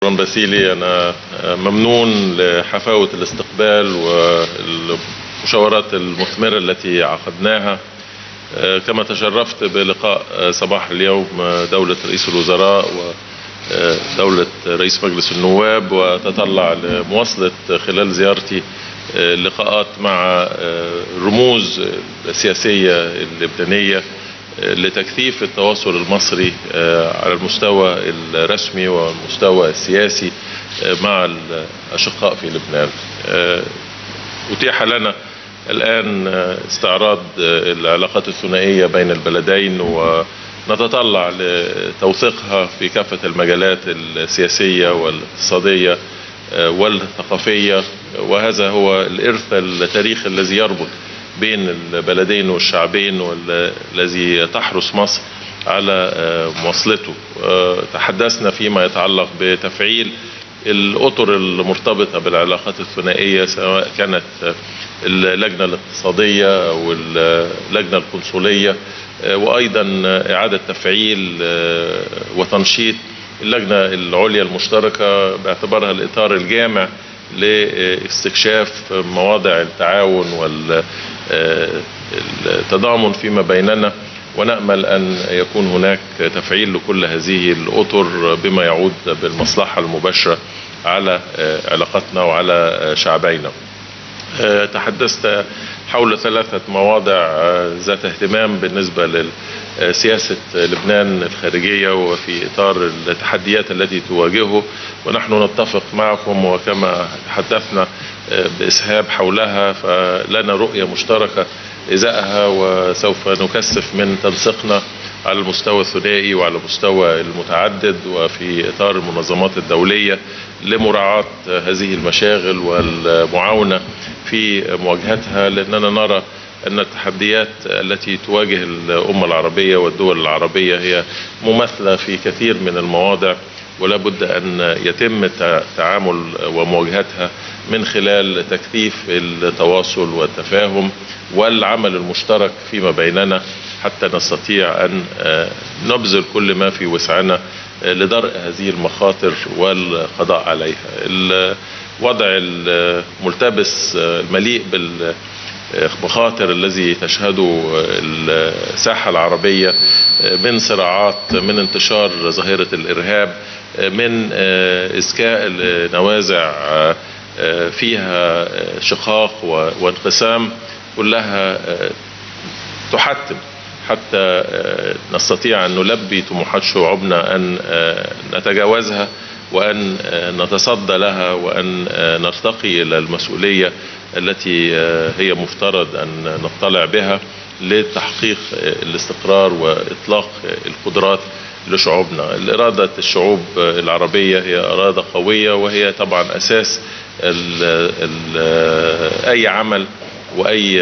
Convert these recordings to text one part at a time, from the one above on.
باسيلي، أنا ممنون لحفاوة الاستقبال والمشاورات المثمرة التي عقدناها. كما تشرفت بلقاء صباح اليوم دولة رئيس الوزراء ودولة رئيس مجلس النواب، وتطلع لمواصلة خلال زيارتي لقاءات مع الرموز السياسية اللبنانية لتكثيف التواصل المصري على المستوى الرسمي والمستوى السياسي مع الأشقاء في لبنان. أتيح لنا الآن استعراض العلاقات الثنائية بين البلدين، ونتطلع لتوثيقها في كافة المجالات السياسية والاقتصادية والثقافية، وهذا هو الإرث التاريخي الذي يربط بين البلدين والشعبين والذي تحرص مصر على مواصلته. تحدثنا فيما يتعلق بتفعيل الأطر المرتبطة بالعلاقات الثنائية، سواء كانت اللجنة الاقتصادية أو اللجنة القنصلية، وأيضا إعادة تفعيل وتنشيط اللجنة العليا المشتركة باعتبارها الإطار الجامع لاستكشاف مواضع التعاون والتضامن فيما بيننا، ونأمل أن يكون هناك تفعيل لكل هذه الأطر بما يعود بالمصلحة المباشرة على علاقتنا وعلى شعبينا. تحدثت حول 3 مواضع ذات اهتمام بالنسبة لسياسة لبنان الخارجية وفي إطار التحديات التي تواجهه، ونحن نتفق معكم، وكما تحدثنا بإسهاب حولها فلنا رؤية مشتركة إزاءها، وسوف نكثف من تنسيقنا على المستوى الثنائي وعلى المستوى المتعدد وفي إطار المنظمات الدولية لمراعاة هذه المشاغل والمعاونة في مواجهتها، لأننا نرى أن التحديات التي تواجه الأمة العربية والدول العربية هي مماثلة في كثير من المواضع، ولا بد أن يتم التعامل ومواجهتها من خلال تكثيف التواصل والتفاهم والعمل المشترك فيما بيننا، حتى نستطيع أن نبذل كل ما في وسعنا لدرء هذه المخاطر والقضاء عليها. الوضع الملتبس المليء بالمخاطر الذي تشهده الساحة العربية من صراعات، من انتشار ظاهرة الإرهاب، من إسكاء نوازع فيها شقاق وانقسام، كلها تحتم حتى نستطيع أن نلبي طموحات شعوبنا أن نتجاوزها وأن نتصدى لها وأن نرتقي إلى المسؤولية التي هي مفترض أن نطلع بها لتحقيق الاستقرار وإطلاق القدرات لشعوبنا. الإرادة الشعوب العربية هي إرادة قوية، وهي طبعا أساس أي عمل وأي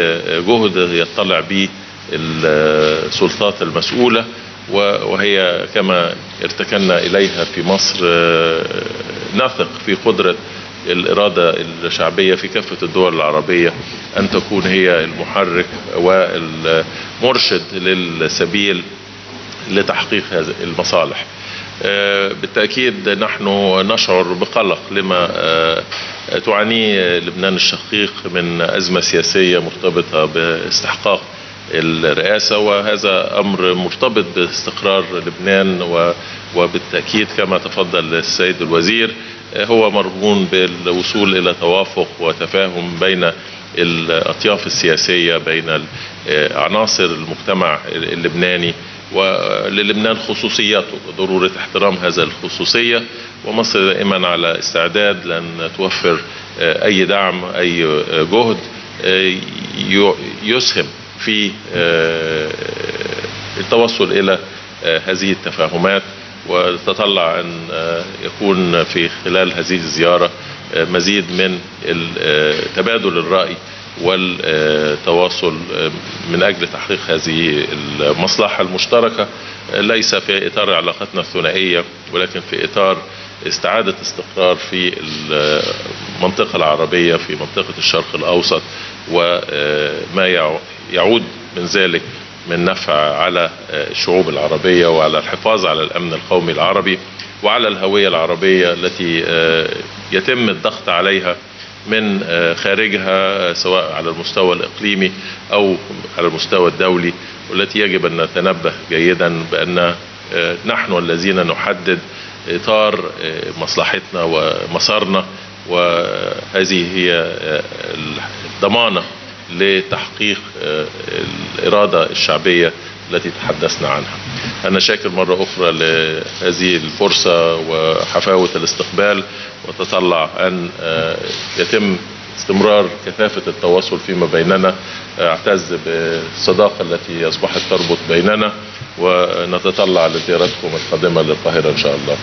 جهد يطلع به السلطات المسؤولة، وهي كما ارتكلنا إليها في مصر نثق في قدرة الإرادة الشعبية في كافة الدول العربية أن تكون هي المحرك والمرشد للسبيل لتحقيق هذه المصالح. بالتأكيد نحن نشعر بقلق لما تعانيه لبنان الشقيق من أزمة سياسية مرتبطة باستحقاق الرئاسة، وهذا أمر مرتبط باستقرار لبنان، وبالتأكيد كما تفضل السيد الوزير هو مرهون بالوصول إلى توافق وتفاهم بين الأطياف السياسية، بين عناصر المجتمع اللبناني، وللبنان خصوصياته ضرورة احترام هذا الخصوصية، ومصر دائما على استعداد لأن توفر أي دعم، أي جهد يسهم في التوصل إلى هذه التفاهمات، وتطلع أن يكون في خلال هذه الزيارة مزيد من تبادل الرأي والتواصل من أجل تحقيق هذه المصلحة المشتركة، ليس في إطار علاقتنا الثنائية ولكن في إطار استعادة استقرار في المنطقة العربية، في منطقة الشرق الأوسط، وما يعود من ذلك من نفع على الشعوب العربية وعلى الحفاظ على الأمن القومي العربي. وعلى الهوية العربية التي يتم الضغط عليها من خارجها، سواء على المستوى الإقليمي أو على المستوى الدولي، والتي يجب أن نتنبه جيدا بأن نحن الذين نحدد إطار مصلحتنا ومسارنا، وهذه هي الضمانة لتحقيق الإرادة الشعبية التي تحدثنا عنها. أنا شاكر مرة أخرى لهذه الفرصة وحفاوة الاستقبال، وتطلع أن يتم استمرار كثافة التواصل فيما بيننا. أعتز بالصداقة التي أصبحت تربط بيننا، ونتطلع لزيارتكم القادمة للقاهرة إن شاء الله.